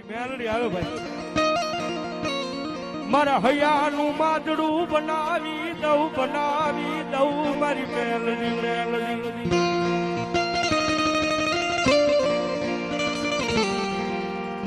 મેલડી આવે ભાઈ મારા હૈયાનું માદડું બનાવી દઉં મારી મેલડી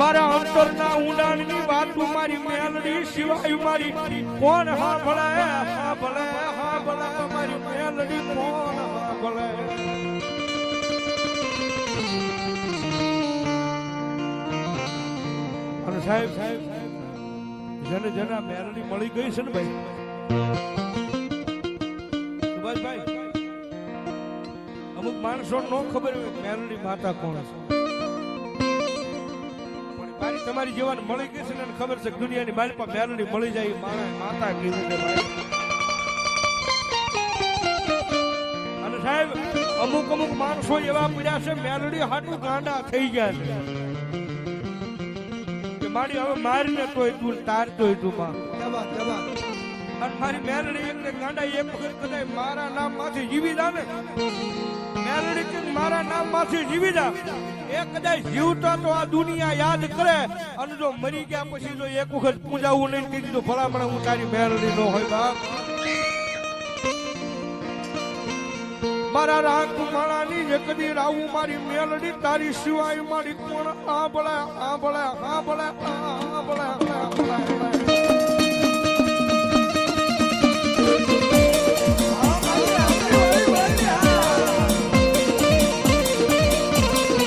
મારા અંતરના ઊંડાણની વાતો મારી મેલડી સિવાય મારી કોણ સાંભળે મારી મેલડી કોણ સાંભળે અને સાહેબ જેને મેલડી મળી ગઈ છે ને ભાઈ સુભાષભાઈ અમુક માણસો નો ખબર હોય મેલડી માતા કોણ છે પણ તમારી જેવાને મળી ગઈ છે ને ખબર છે દુનિયાની મારી પાસે મેલડી મળી જાય માતા કીધું છે ભાઈ અને સાહેબ અમુક માણસો એવા પડ્યા છે મેલડી હાટું ગાંડા થઈ ગયા છે મારી હવે મારીને તોય તું તાર તોય તું માં અને મારી મેલડી એકને ગાંડા એક વખત કદાચ મારા નામ માંથી જીવી જા ને મેલડી કે મારા નામ માંથી જીવી જા એ કદાચ જીવતા તો આ દુનિયા યાદ કરે અને જો મરી ગયા પછી જો એક વખત પૂજાવું નહીં કીધું તો ભલામણ હું તારી મેલડી નો હોય બાપ મારા રાગ માળાની જે કદી રાવું મારી મેલડી તારી સિવાય મારી કોણ આંભળે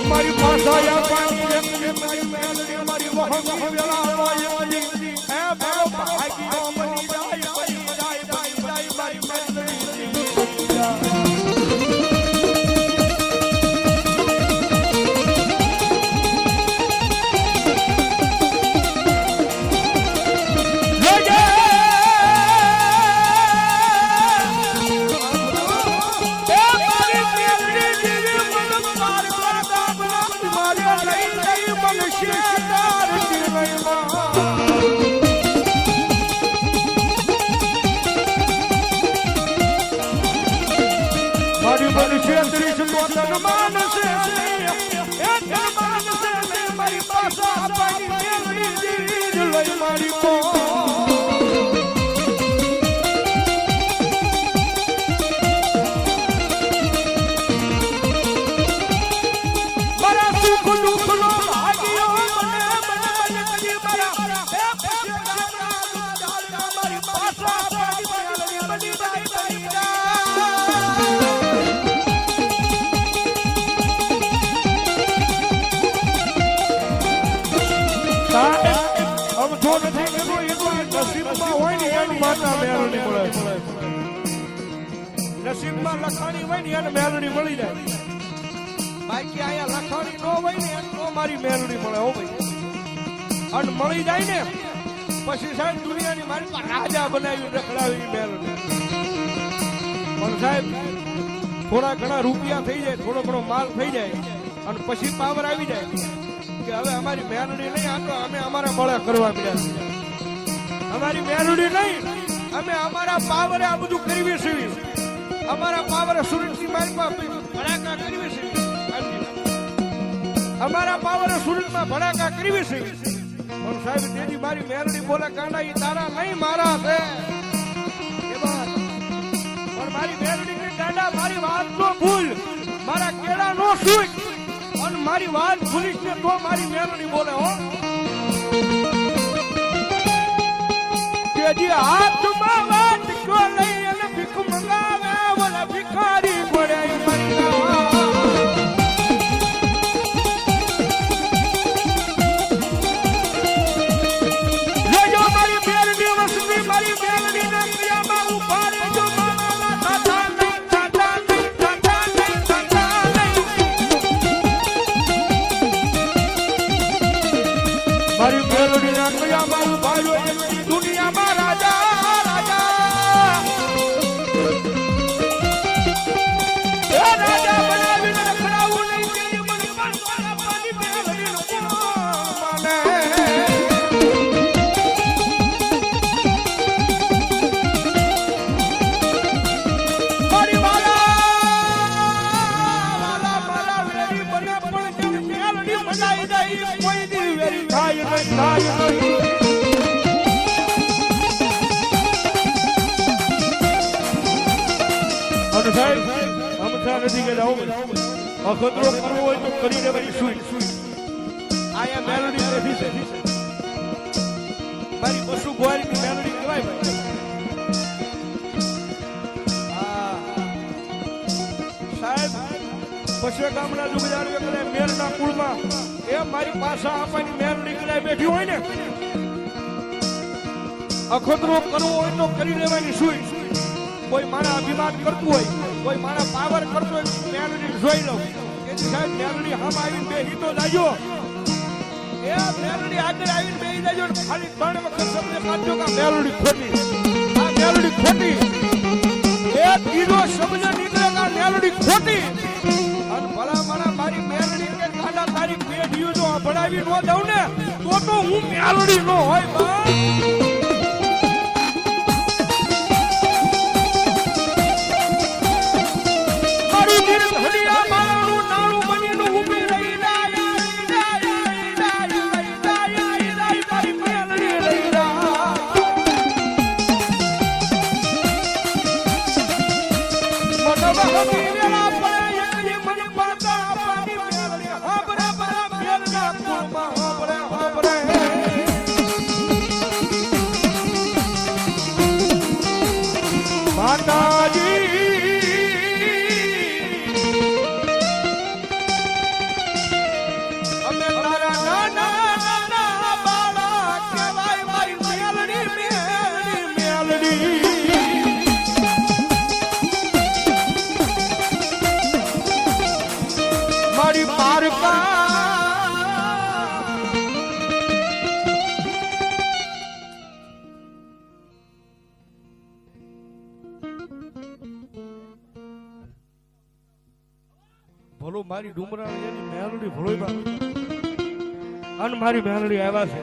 મારી પાછા મારી મેલડી મારી વહી વેલા હે ભાવ ભાગી મની જાય મારી મેલડી મારી મનુષ્ય ત્રીસ તન માનસ મારી પાછા મારી કો નસીબમાં લખાણી હોય ને એને મેલડી મળી જાય બાકી અહીંયા લખાણી નો હોય ને તો મારી મેલડી મળે હો ભાઈ અને મળી જાય ને પછી સાહેબ દુનિયાની મારી પાસે રાજા બનાવી રખડાવી મેલડી પણ સાહેબ થોડા ઘણા રૂપિયા થઈ જાય થોડો ઘણો માલ થઈ જાય અને પછી પાવર આવી જાય કે હવે અમારી મેલડી નહીં આ તો અમે અમારા મળે કરવા મળ્યા અમારી મેલડી નહીં અમે અમારા પાવરે આ બધું કરવી છીએ અમારા પાવરે સુરતની મારી પાસે ભડાકા કરવી છે અમારા પાવરે સુરતમાં ભડાકા કરવી છે પણ સાહેબ તેની મારી મેલડી બોલે કાંડા ઈ તારા નહીં મારા છે પણ મારી મેલડી ની કાંડા મારી વાત નો ભૂલ મારા કેળા નો સુઈ અને મારી વાત ભૂલીશ ને તો મારી મેલડી બોલે હો કે હાથમાં વાત કો લઈ અને ભીખ મંગાવે ઓલા ભિખારી પડે મારી મેલડી ના ક્રિયામાં ઉભા રહેજો મારી મેલડી ના ક્રિયામાં ઉભા રહ્યો દુનિયામાં રાજા કોઈ દી વેરી થાય નહીં થાય નહીં અને સાહેબ અમથા નથી કે જાઓ અખતરો કરવો હોય તો કરી લેવાની સુઈ આયા મેલોડી બેઠી છે મારી પશુ ગોવારીની મેલોડી કહેવાય ભાઈ સાહેબ પશુ ગામના જુગજાર એકલે મેરના કુળમાં એ મારી પાછા આપવાની મેલોડી કરાય બેઠી હોય ને અખતરો કરવો હોય તો કરી લેવાની સુઈ કોઈ મારા અભિમાન કરતું હોય કોઈ મારા પાવર કરતો હોય મેલોડી જોઈ લઉં કે સાહેબ મેલોડી હમ આવીને બેહી તો જાજો એ મેલોડી આગળ આવીને બેહી જાજો ખાલી 3 વખત શબ્દ કાઢજો કે મેલોડી ખોટી આ મેલોડી ખોટી એ બીજો શબ્દ નીકળે કે મેલોડી ખોટી અને ભલા મારા મારી મેલોડી કે કાડા તારી પેઢીઓ જો ભણાવી ન દઉં ને તો હું મેલોડી ન હોય બા ભલો મારી ડુમરાણી એની મેલડી ભલોઈમાં અને મારી મેલડી આવ્યા છે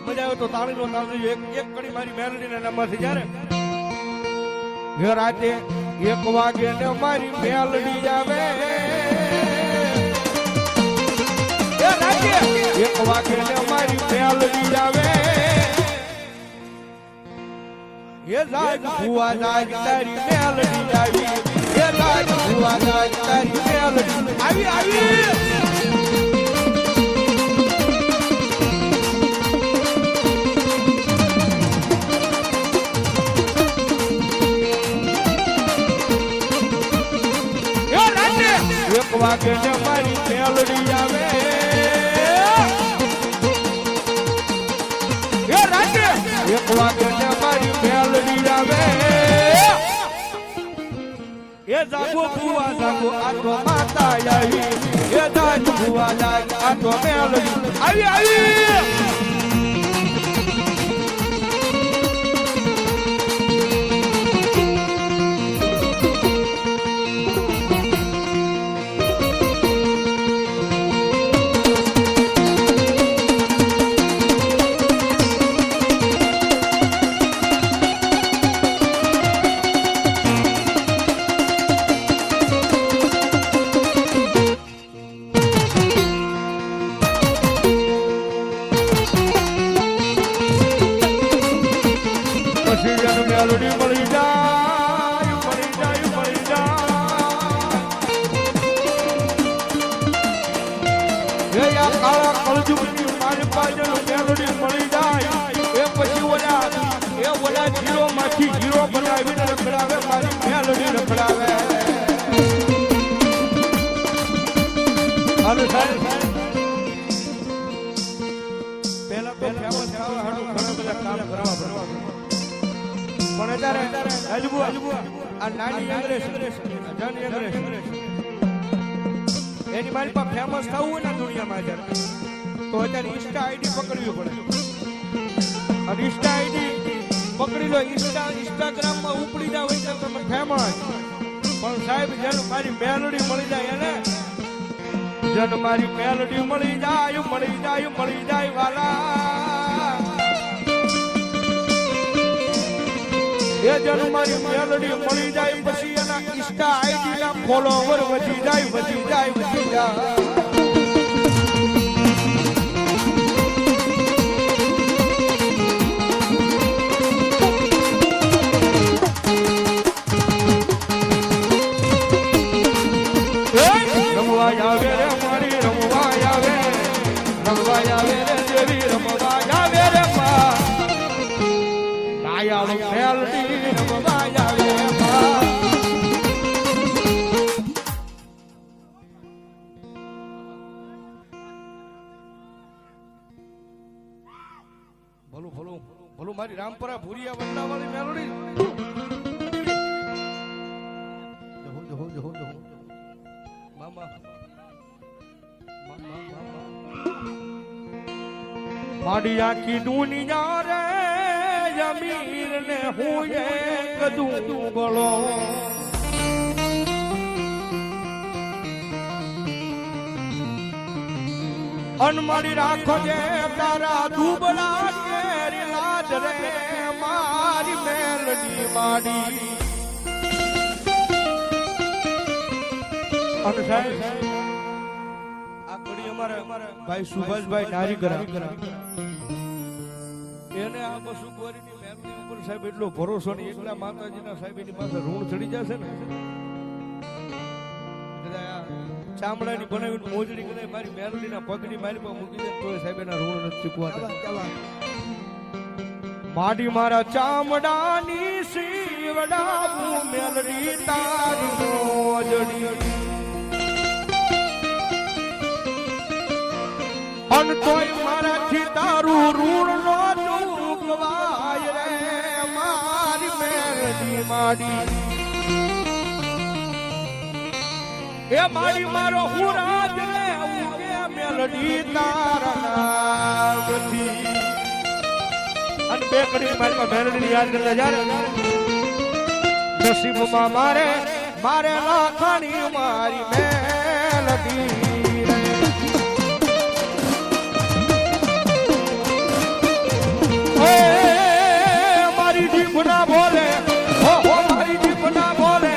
મજા આવે તો તાળીનો તાળી એક કડી મારી મેલડીના નામમાંથી જ્યારે ઘર રાતે 1 વાગે ને મારી મેલડી આવે એ રાતે 1 વાગે ને મારી મેલડી આવે એ રાજ ભુવા રાજ તારી મેલડી આવી એ રાજ ભુવા રાજ તારી મેલડી આવી એક વાગે ને મારી મેલડી આવે એ રાતે 1 વાગે ને મારી મેલડી આવે એ જાગો ભુવા જાગો આ તો માતા આવી એ જાગ ભુવા જાગ આ તો મેલડી આવી મેલડી મળી જાય મળી જાય મળી જાય આ કાળા કળજુગની મારી પાસે મેલડી મળી જાય એ પછી ઓલા જીરો માંથી જીરો બનાવીને રખડાવે મારી મેલડી રખડાવે અને સાહેબ પહેલા તો ફેમસ થવા હાટુ ઘણા બધા કામ કરવા પણ અત્યારે હજબુ આ નાની અંગ્રેજ જન અંગ્રેજ એની મારી પાસે ફેમસ થવું હોય ને દુનિયામાં અત્યારે તો અત્યારે ઇન્સ્ટા આઈડી પકડવી પડે અને ઇન્સ્ટા આઈડી પકડી લો ઇન્સ્ટાગ્રામમાં ઉપડી જાવ એટલે તમે ફેમસ પણ સાહેબ જેને મારી મેલડી મળી જાય એને જેને મારી મેલડી મળી જાય વાલા એ જન મારી મેલડી મળી જાય પછી એના ઇન્સ્ટા આઈડી ના ફોલોવર વધી જાય રમવા આવે રે દેવી રમવા આવે રે માં કાયાળું મેલડી રમવા આવે માં ભલું ભલું ભલું મારી રામપરા ભૂરિયા વંડા વાળી મેલડી મારી આખી દુનિયા રે જમીર ને હું એક દુબળો અનમારી રાખો જે તારા દુબળા કેરી લાજ રે મારી મેલડી માડી અને સાહેબ આ કડી અમારે ભાઈ સુભાષભાઈ નારીગરા એને આ બસુ ગોરીની મેલડી ઉપર સાહેબ એટલો ભરોસો નહીં એકલા માતાજીના સાહેબ એની પાસે ઋણ ચડી જશે ને ચામડાની બનાવીને મોજડી કરે મારી મેલડીના પગની મારી પર મૂકી દે તોય સાહેબ એના ઋણ નથી ચૂકવાતા માડી મારા ચામડાની શિવડાવું મેલડી તારી મોજડી અન તોય મારાથી તારું ઋણ નો ચૂકવાય રે મારી મેલડી માડી એ મારી મારો હું રાજ રે ઉગે મેલડી તારા નામથી અન બે કડી મારી મેલડી યાદ કરતા જારે નસીબમાં મારે મારે લાખાણી મારી મેલડી મારી જીભ ના બોલે હો મારી જીભ ના બોલે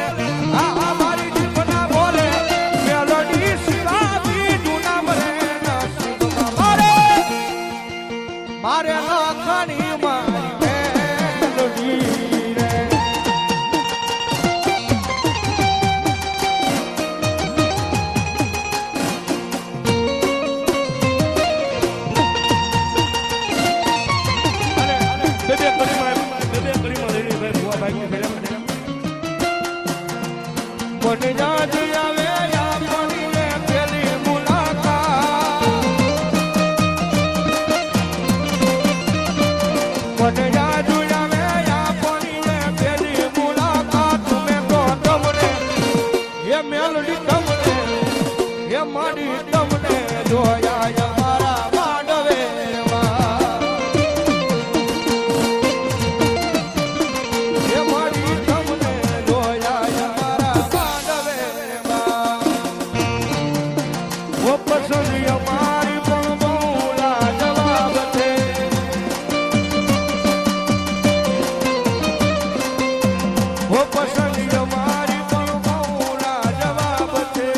આ મારી જીભ ના બોલે મેલડી સિવાજી જૂના મરે નસીબમાં મારે લાખાણી મારી મેલડી રે મને યાદ આવે આપણી રે પેલી મુલાકાત મને યાદ આવે આપણી રે પેલી મુલાકાત મેં તો તમને એ મેલડી તમને એ માડી તમને જોયા મારા માંડવે એ માડી તમને જોયા પસંદ અમારી પણ બોલા જવાબ છે ઓ પસંદ અમારી પણ બોલા જવાબ છે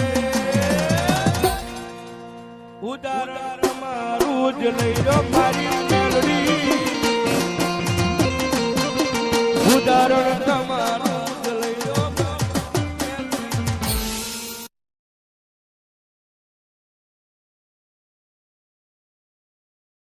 ઉદાહરણ મારું જ લઈ લો મારી મેલડી ઉદાહરણ